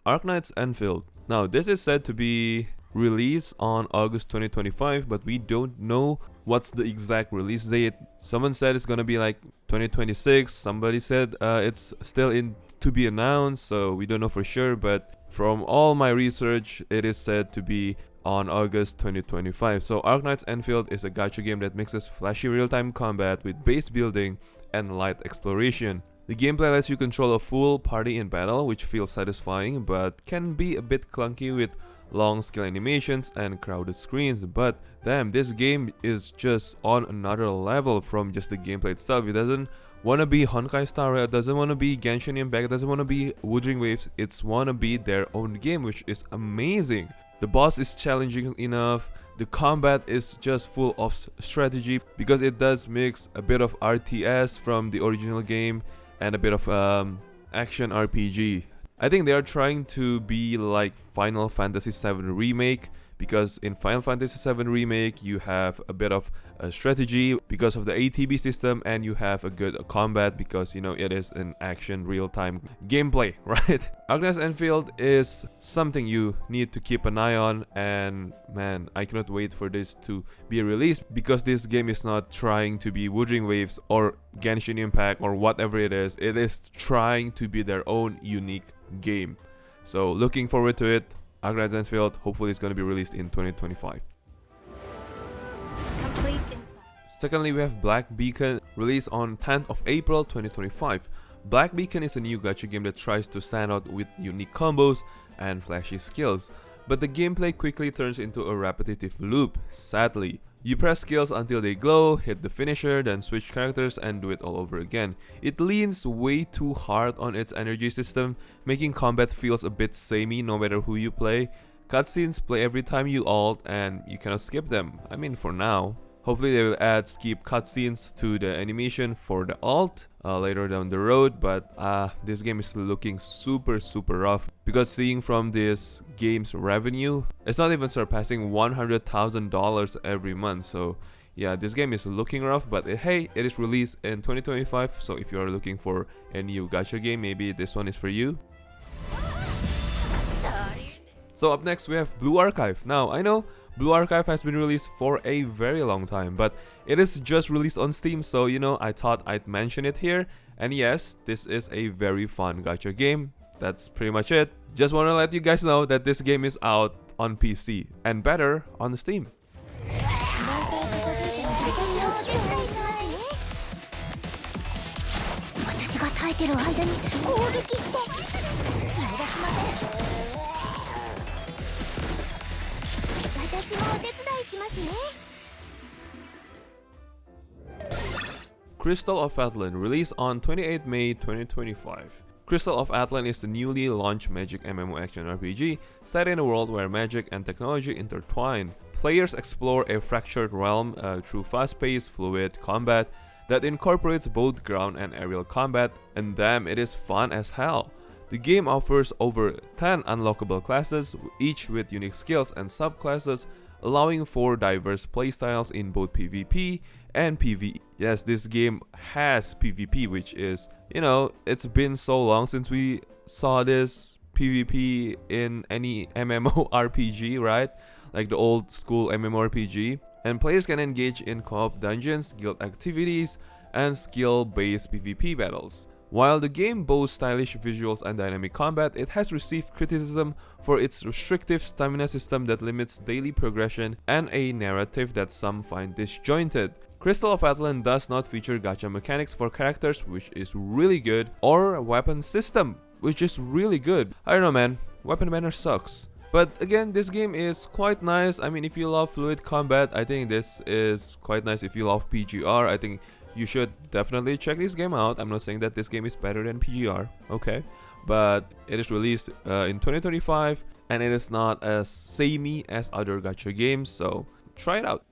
Arknight's Enfield. Now this is said to be released on August 2025, but we don't know what's the exact release date. Someone said it's gonna be like 2026. Somebody said it's still in to be announced, so we don't know for sure, but from all my research it is said to be on August 2025. So Arknight's Enfield is a gacha game that mixes flashy real-time combat with base building and light exploration. The gameplay lets you control a full party in battle, which feels satisfying but can be a bit clunky with long skill animations and crowded screens. But damn, this game is just on another level from just the gameplay itself. It doesn't want to be Honkai Star Rail, it doesn't want to be Genshin Impact, it doesn't want to be Wuthering Waves, it's want to be their own game, which is amazing. The boss is challenging enough, the combat is just full of strategy because it does mix a bit of RTS from the original game and a bit of action RPG. I think they are trying to be like Final Fantasy VII Remake, because in Final Fantasy VII Remake you have a bit of a strategy because of the ATB system, and you have a good combat because you know it is an action real-time gameplay, right? Arknight's Enfield is something you need to keep an eye on, and man, I cannot wait for this to be released because this game is not trying to be Wuthering Waves or Genshin Impact or whatever it is trying to be their own unique game. So looking forward to it. Arknight's Enfield, hopefully it's going to be released in 2025. Secondly, we have Black Beacon, released on 10th of April 2025. Black Beacon is a new gacha game that tries to stand out with unique combos and flashy skills, but the gameplay quickly turns into a repetitive loop, sadly. You press skills until they glow, hit the finisher, then switch characters and do it all over again. It leans way too hard on its energy system, making combat feels a bit samey no matter who you play. Cutscenes play every time you ult and you cannot skip them, I mean for now. Hopefully they will add skip cutscenes to the animation for the ult later down the road, but this game is looking super rough because seeing from this game's revenue, it's not even surpassing $100,000 every month. So yeah, this game is looking rough, but hey, it is released in 2025, so if you are looking for a new gacha game, maybe this one is for you. So up next we have Blue Archive. Now I know Blue Archive has been released for a very long time, but it is just released on Steam, so you know, I thought I'd mention it here. And yes, this is a very fun gacha game. That's pretty much it. Just want to let you guys know that this game is out on PC and better on Steam. Crystal of Atlan, released on 28 May 2025. Crystal of Atlan is the newly launched Magic MMO action RPG set in a world where magic and technology intertwine. Players explore a fractured realm through fast-paced, fluid combat that incorporates both ground and aerial combat, and damn, it is fun as hell. The game offers over 10 unlockable classes, each with unique skills and subclasses, allowing for diverse playstyles in both PvP and PvE. Yes, this game has PvP, which is, you know, it's been so long since we saw this PvP in any MMORPG, right? Like the old school MMORPG. And players can engage in co-op dungeons, guild activities, and skill-based PvP battles. While the game boasts stylish visuals and dynamic combat, it has received criticism for its restrictive stamina system that limits daily progression and a narrative that some find disjointed. Crystal of Atlan does not feature gacha mechanics for characters, which is really good, or a weapon system, which is really good. I don't know, man, weapon banner sucks. But again, this game is quite nice. I mean, if you love fluid combat, I think this is quite nice. If you love PGR, I think you should definitely check this game out. I'm not saying that this game is better than PGR, okay? But it is released in 2025, and it is not as samey as other gacha games, so try it out.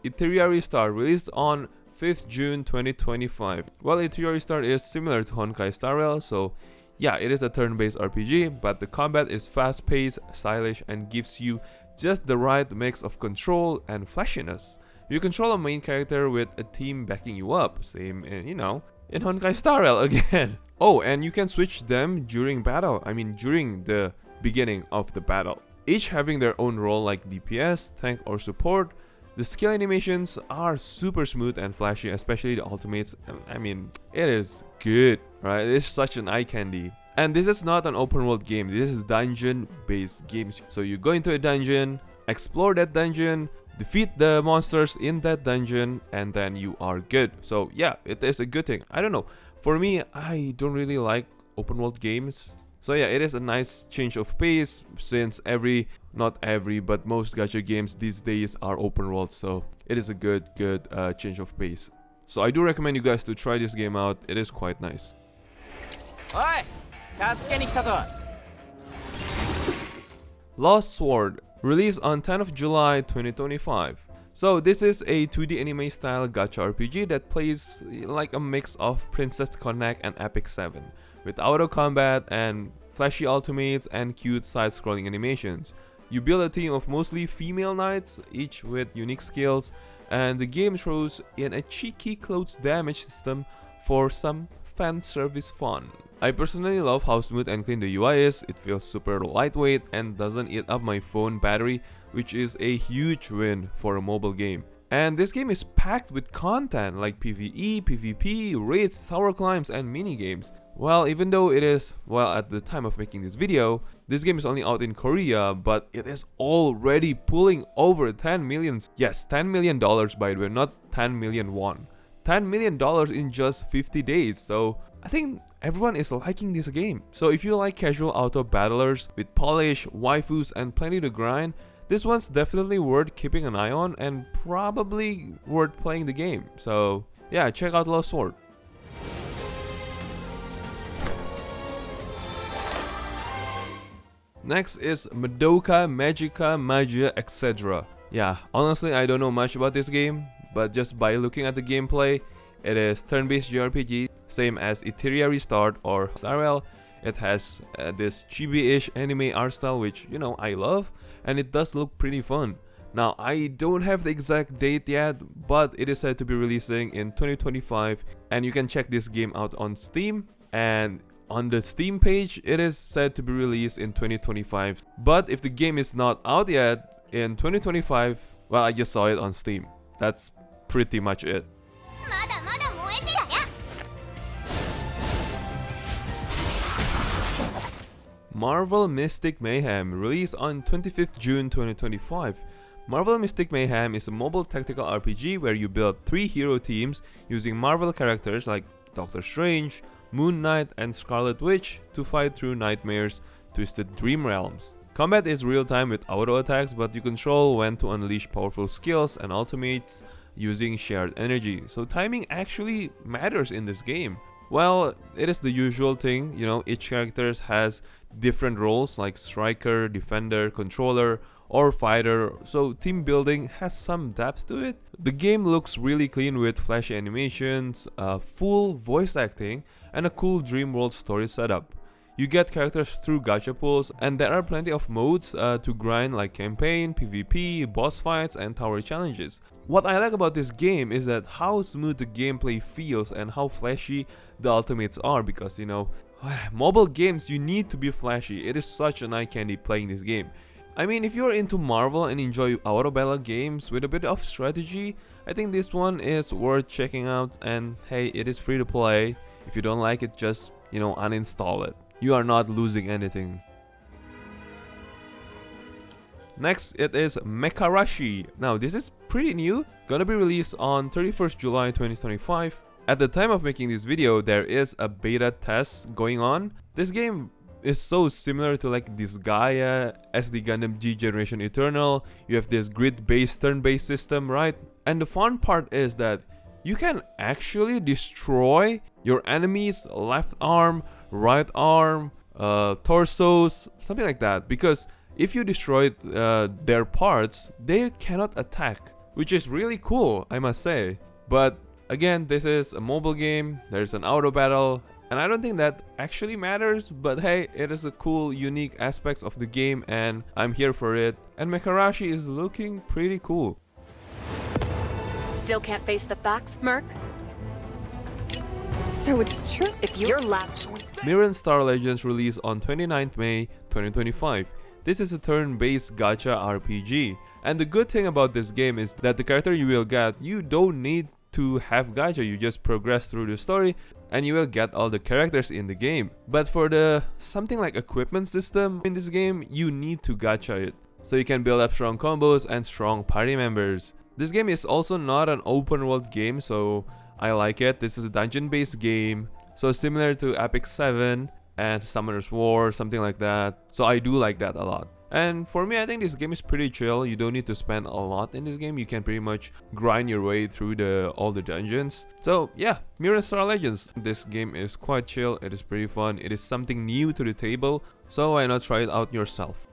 Ethereal Star, released on 5th June 2025. Well, Ethereal Star is similar to Honkai Star Rail, so yeah, it is a turn-based RPG, but the combat is fast-paced, stylish, and gives you just the right mix of control and flashiness. You control a main character with a team backing you up, same in, you know, in Honkai Star Rail again. Oh, and you can switch them during battle. I mean, during the beginning of the battle. Each having their own role like DPS, tank or support. The skill animations are super smooth and flashy, especially the ultimates. I mean, it is good, right? It's such an eye candy. And this is not an open world game. This is dungeon based games. So you go into a dungeon, explore that dungeon, defeat the monsters in that dungeon, and then you are good. So yeah, it is a good thing. I don't know. For me, I don't really like open world games. So yeah, it is a nice change of pace since not every, but most gacha games these days are open world. So it is a good change of pace. So I do recommend you guys to try this game out. It is quite nice. Lost Sword, released on 10th of July 2025. So this is a 2D anime style gacha RPG that plays like a mix of Princess Connect and Epic 7, with auto combat and flashy ultimates and cute side-scrolling animations. You build a team of mostly female knights, each with unique skills, and the game throws in a cheeky close damage system for some fan service fun. I personally love how smooth and clean the UI is. It feels super lightweight and doesn't eat up my phone battery, which is a huge win for a mobile game. And this game is packed with content like PvE, PvP, raids, tower climbs, and mini games. Well, even though it is, well, at the time of making this video, this game is only out in Korea, but it is already pulling over 10 million. Yes, $10 million by the way, not 10 million won. $10 million in just 50 days. So I think everyone is liking this game. So if you like casual auto battlers with polish, waifus, and plenty to grind, this one's definitely worth keeping an eye on and probably worth playing the game. So yeah, check out Lost Sword. Next is Madoka Magica Magia etc. Yeah, honestly I don't know much about this game, but just by looking at the gameplay, it is turn-based JRPG, same as Etheria Restart or Star Rail. It has this chibi-ish anime art style, which, you know, I love, and it does look pretty fun. Now, I don't have the exact date yet, but it is said to be releasing in 2025, and you can check this game out on Steam, and on the Steam page, it is said to be released in 2025. But if the game is not out yet in 2025, well, I just saw it on Steam. That's pretty much it. Marvel Mystic Mayhem, released on 25th June 2025. Marvel Mystic Mayhem is a mobile tactical RPG where you build 3 hero teams using Marvel characters like Doctor Strange, Moon Knight, and Scarlet Witch to fight through nightmares, twisted dream realms. Combat is real-time with auto attacks, but you control when to unleash powerful skills and ultimates using shared energy, so timing actually matters in this game. Well, it is the usual thing, you know, each character has different roles like striker, defender, controller, or fighter, so team building has some depth to it. The game looks really clean with flashy animations, full voice acting, and a cool dream world story setup. You get characters through gacha pulls, and there are plenty of modes to grind like campaign, PvP, boss fights, and tower challenges. What I like about this game is that how smooth the gameplay feels and how flashy the ultimates are, because, you know, mobile games, you need to be flashy. It is such an eye candy playing this game. I mean, if you're into Marvel and enjoy auto battle games with a bit of strategy, I think this one is worth checking out, and hey, it is free to play. If you don't like it, just, you know, uninstall it. You are not losing anything. Next, it is Mekarashi. Now, this is pretty new, gonna be released on 31st July 2025. At the time of making this video, there is a beta test going on. This game is so similar to like this Gaia, SD Gundam G Generation Eternal. You have this grid-based, turn-based system, right? And the fun part is that you can actually destroy your enemy's left arm, right arm, torsos, something like that. Because if you destroy their parts, they cannot attack, which is really cool, I must say. But again, this is a mobile game, there's an auto battle, and I don't think that actually matters, but hey, it is a cool, unique aspects of the game, and I'm here for it. And Mekarashi is looking pretty cool. Still can't face the facts, Merc? So it's true. If you're lab, Mirror Star Legends released on 29th May 2025. This is a turn-based gacha RPG. And the good thing about this game is that the character you will get, you don't need to have gacha, you just progress through the story and you will get all the characters in the game. But for the something like equipment system in this game, you need to gacha it, so you can build up strong combos and strong party members. This game is also not an open world game, so I like it. This is a dungeon based game, so similar to Epic 7 and Summoner's War, something like that. So I do like that a lot. And for me, I think this game is pretty chill. You don't need to spend a lot in this game. You can pretty much grind your way through all the dungeons. So yeah, Mirror Star Legends. This game is quite chill. It is pretty fun. It is something new to the table. So why not try it out yourself?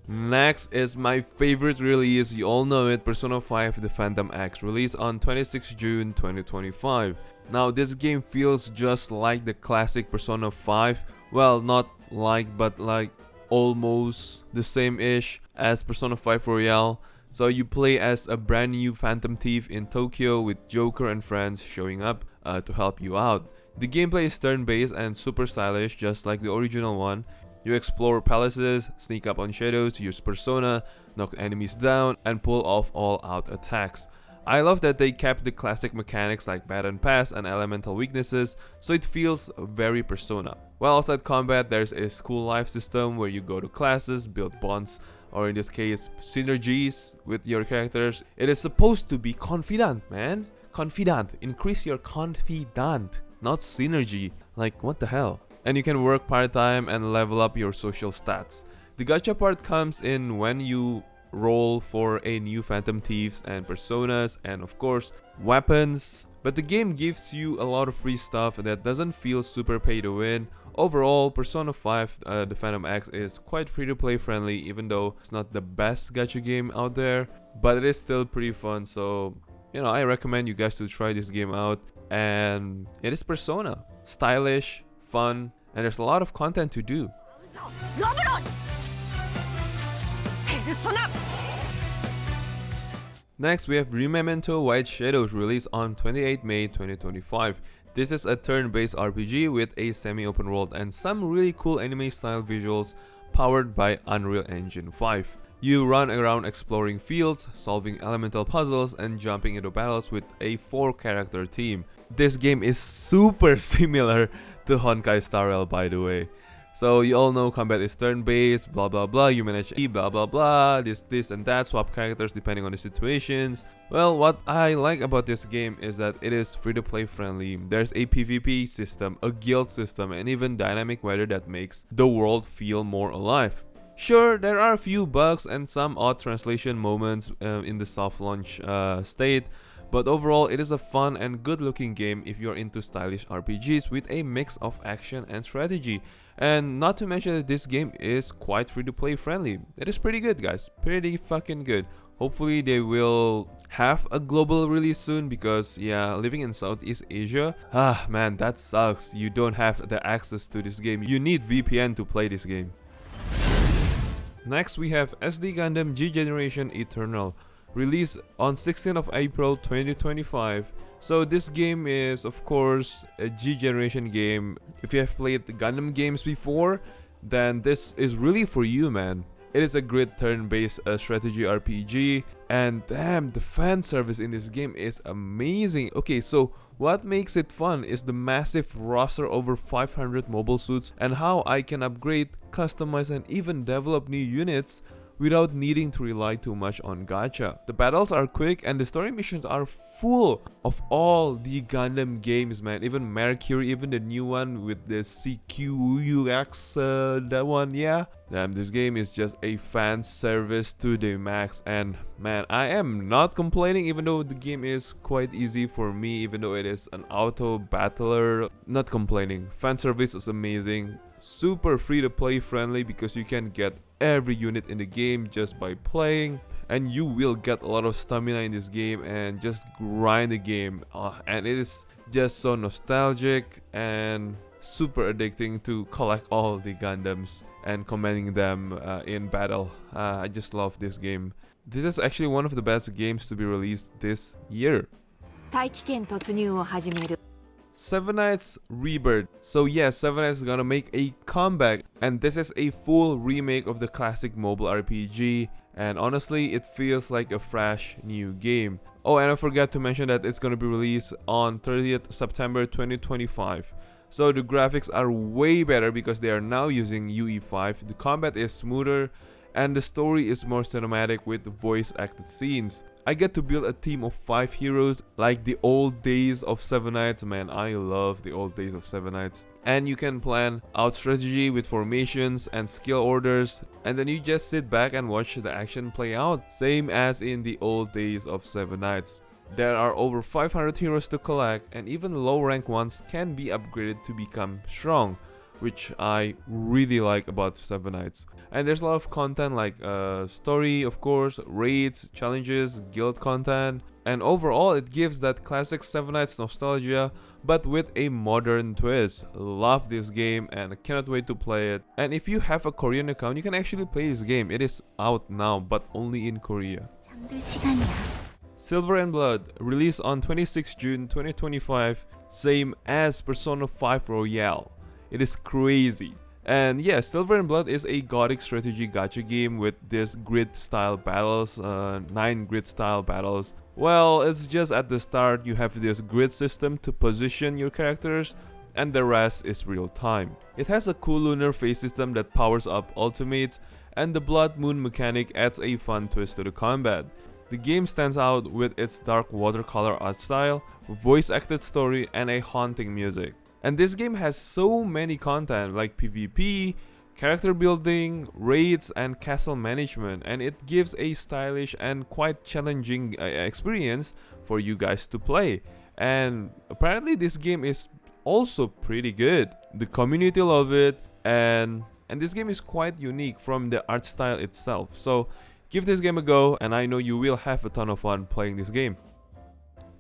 Next is my favorite release. You all know it, Persona 5 The Phantom X, released on 26 June 2025. Now this game feels just like the classic Persona 5. Well, not like, but like almost the same-ish as Persona 5 Royale. So you play as a brand new phantom thief in Tokyo with Joker and friends showing up to help you out. The gameplay is turn-based and super stylish, just like the original one. You explore palaces, sneak up on shadows, use persona, knock enemies down, and pull off all-out attacks. I love that they kept the classic mechanics like baton pass and elemental weaknesses, so it feels very Persona. While outside combat, there's a school life system where you go to classes, build bonds, or in this case, synergies with your characters. It is supposed to be confidant, man. Confidant. Increase your confidant, not synergy. Like, what the hell? And you can work part-time and level up your social stats. The gacha part comes in when you roll for a new Phantom Thieves and Personas and of course weapons. But the game gives you a lot of free stuff that doesn't feel super pay to win. Overall, Persona 5 The Phantom X is quite free-to-play friendly, even though it's not the best gacha game out there, but it is still pretty fun. So you know, I recommend you guys to try this game out. And it is Persona, stylish, fun, and there's a lot of content to do. Next, we have Rememento White Shadows, released on 28 May 2025. This is a turn-based RPG with a semi-open world and some really cool anime-style visuals powered by Unreal Engine 5. You run around exploring fields, solving elemental puzzles, and jumping into battles with a 4-character team. This game is super similar to Honkai Star Rail, by the way. So you all know combat is turn-based, blah blah blah, you manage blah blah blah, this and that, swap characters depending on the situations. Well, what I like about this game is that it is free-to-play friendly. There's a PvP system, a guild system, and even dynamic weather that makes the world feel more alive. Sure, there are a few bugs and some odd translation moments in the soft launch state, but overall it is a fun and good looking game if you're into stylish RPGs with a mix of action and strategy. And not to mention that this game is quite free to play friendly. It is pretty good, guys, pretty fucking good. Hopefully they will have a global release soon, because yeah, living in Southeast Asia, man, that sucks. You don't have the access to this game. You need VPN to play this game. Next we have SD Gundam G Generation Eternal, released on 16th of April 2025. So this game is of course a G Generation game. If you have played the Gundam games before, then this is really for you, man. It is a great turn-based strategy RPG, and damn, the fan service in this game is amazing. Okay, so what makes it fun is the massive roster over 500 mobile suits and how I can upgrade, customize, and even develop new units without needing to rely too much on gacha. The battles are quick and the story missions are full of all the Gundam games, man. Even Mercury, even the new one with the CQUX, that one, yeah. Damn, this game is just a fan service to the max, and man, I am not complaining, even though the game is quite easy for me, even though it is an auto battler. Not complaining. Fan service is amazing. Super free to play friendly because you can get every unit in the game just by playing, and you will get a lot of stamina in this game and just grind the game. And it is just so nostalgic and super addicting to collect all the Gundams and commanding them in battle. I just love this game. This is actually one of the best games to be released this year. 大気圏突入を始める。 Seven Nights Rebirth. So yes, Seven Nights is gonna make a comeback, and this is a full remake of the classic mobile RPG, and honestly it feels like a fresh new game. Oh, and I forgot to mention that it's gonna be released on 30th September 2025. So the graphics are way better because they are now using UE5, the combat is smoother, and the story is more cinematic with voice acted scenes. I get to build a team of 5 heroes like the old days of Seven Nights. Man, I love the old days of Seven Nights. And you can plan out strategy with formations and skill orders, and then you just sit back and watch the action play out, same as in the old days of Seven Nights. There are over 500 heroes to collect, and even low rank ones can be upgraded to become strong, which I really like about Seven Nights. And there's a lot of content like story, of course, raids, challenges, guild content, and overall it gives that classic Seven Nights nostalgia but with a modern twist. Love this game and I cannot wait to play it. And if you have a Korean account, you can actually play this game. It is out now but only in Korea. Silver and Blood, released on 26 June 2025, same as Persona 5 Royale. It is crazy. And yeah, Silver and Blood is a gothic strategy gacha game with this grid style battles, 9 grid style battles. Well, it's just at the start you have this grid system to position your characters, and the rest is real time. It has a cool lunar phase system that powers up ultimates, and the blood moon mechanic adds a fun twist to the combat. The game stands out with its dark watercolor art style, voice acted story, and a haunting music. And this game has so many content like PvP, character building, raids, and castle management, and it gives a stylish and quite challenging experience for you guys to play. And apparently this game is also pretty good. The community love it, and this game is quite unique from the art style itself. So give this game a go, and I know you will have a ton of fun playing this game.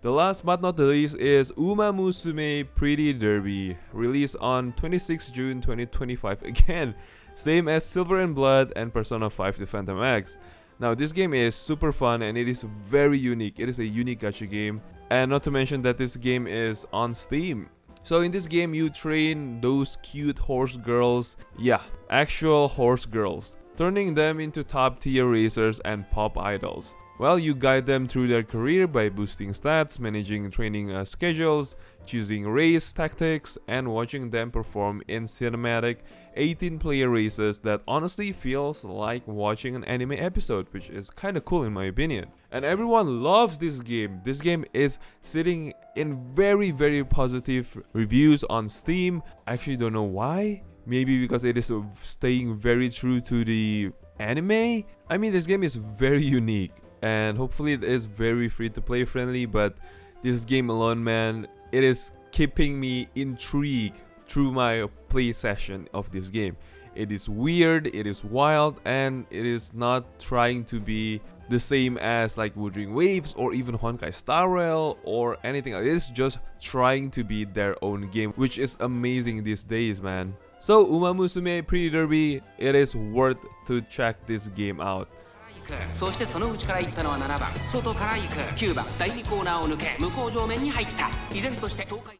The last but not the least is Uma Musume Pretty Derby, released on 26 June 2025 again, same as Silver and Blood and Persona 5 The Phantom X. Now this game is super fun and it is very unique. It is a unique gacha game, and not to mention that this game is on Steam. So in this game you train those cute horse girls, yeah, actual horse girls, turning them into top tier racers and pop idols. Well, you guide them through their career by boosting stats, managing training schedules, choosing race tactics, and watching them perform in cinematic 18-player races that honestly feels like watching an anime episode, which is kinda cool in my opinion. And everyone loves this game. This game is sitting in very positive reviews on Steam. I actually don't know why. Maybe because it is staying very true to the anime. I mean, this game is very unique, and hopefully it is very free to play friendly, but this game alone, man, it is keeping me intrigued through my play session of this game. It is weird, it is wild, and it is not trying to be the same as like Wuthering Waves or even Honkai Star Rail or anything. It is just trying to be their own game, which is amazing these days, man. So Uma Musume Pretty Derby, it is worth to check this game out. そしてその内から行ったのは7番外から行く9番第2コーナーを抜け向こう上面に入った依然として東海